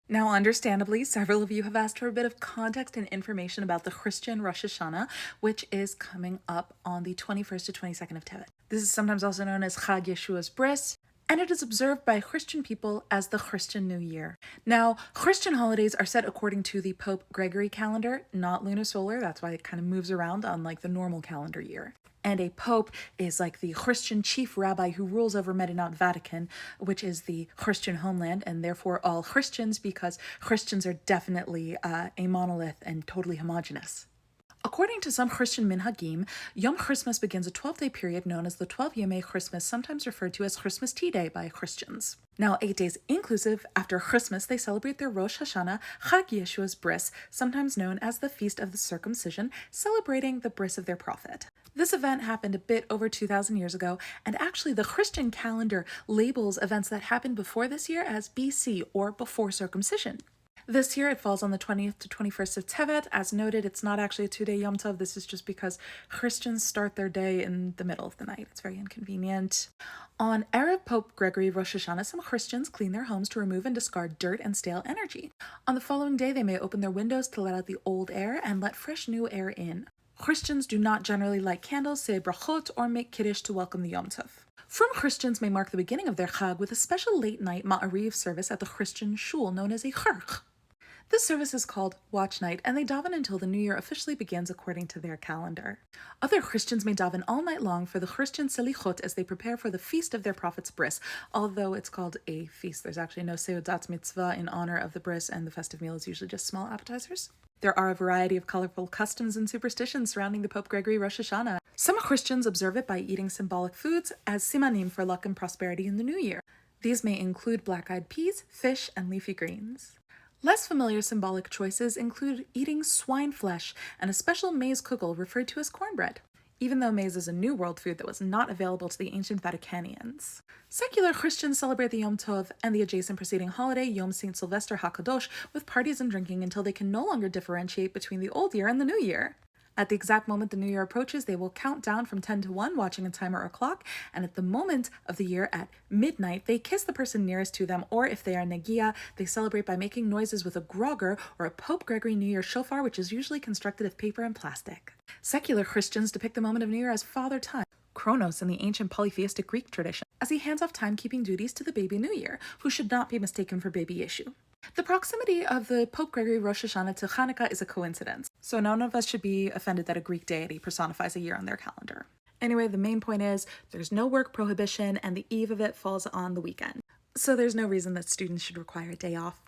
Now, understandably, several of you have asked for a bit of context and information about the Christian Rosh Hashanah, which is coming up on the 21st to 22nd of Tevet. This is sometimes also known as Chag Yeshua's Bris, and it is observed by Christian people as the Christian New Year. Now, Christian holidays are set according to the Pope Gregory calendar, not lunisolar. That's why it kind of moves around unlike the normal calendar year. And a pope is like the Christian chief rabbi who rules over Medinat Vatican, which is the Christian homeland, and therefore all Christians, because Christians are definitely a monolith and totally homogenous. According to some Christian minhagim, Yom Christmas begins a 12-day period known as the 12 Yemei Christmas, sometimes referred to as Christmas Tea Day by Christians. Now, 8 days inclusive after Christmas, they celebrate their Rosh Hashanah, Chag Yeshua's Bris, sometimes known as the Feast of the Circumcision, celebrating the bris of their prophet. This event happened a bit over 2,000 years ago, and actually the Christian calendar labels events that happened before this year as BC, or before circumcision. This year it falls on the 20th to 21st of Tevet. As noted, it's not actually a 2-day Yom Tov. This is just because Christians start their day in the middle of the night. It's very inconvenient. On Erev Pope Gregory Rosh Hashanah, some Christians clean their homes to remove and discard dirt and stale energy. On the following day, they may open their windows to let out the old air and let fresh new air in. Christians do not generally light candles, say brachot, or make kiddush to welcome the Yom Tov. Frum Christians may mark the beginning of their Chag with a special late-night Ma'ariv service at the Christian shul known as a church. This service is called Watch Night, and they daven until the new year officially begins according to their calendar. Other Christians may daven all night long for the Christian Selichot as they prepare for the feast of their prophet's bris. Although it's called a feast, there's actually no Seudat Mitzvah in honor of the bris, and the festive meal is usually just small appetizers. There are a variety of colorful customs and superstitions surrounding the Pope Gregory Rosh Hashanah. Some Christians observe it by eating symbolic foods as simanim for luck and prosperity in the new year. These may include black-eyed peas, fish, and leafy greens. Less familiar symbolic choices include eating swine flesh and a special maize kugel referred to as cornbread, even though maize is a New World food that was not available to the ancient Vaticanians. Secular Christians celebrate the Yom Tov and the adjacent preceding holiday, Yom St. Sylvester HaKadosh, with parties and drinking until they can no longer differentiate between the old year and the new year. At the exact moment the new year approaches, they will count down from 10 to 1, watching a timer or clock, and at the moment of the year at midnight, they kiss the person nearest to them, or if they are negia, they celebrate by making noises with a grogger or a Pope Gregory New Year shofar, which is usually constructed of paper and plastic. Secular Christians depict the moment of New Year as Father Time, Kronos in the ancient polytheistic Greek tradition, as he hands off timekeeping duties to the baby New Year, who should not be mistaken for baby Yeshu. The proximity of the Pope Gregory Rosh Hashanah to Hanukkah is a coincidence, so none of us should be offended that a Greek deity personifies a year on their calendar. Anyway, the main point is there's no work prohibition and the eve of it falls on the weekend, so there's no reason that students should require a day off.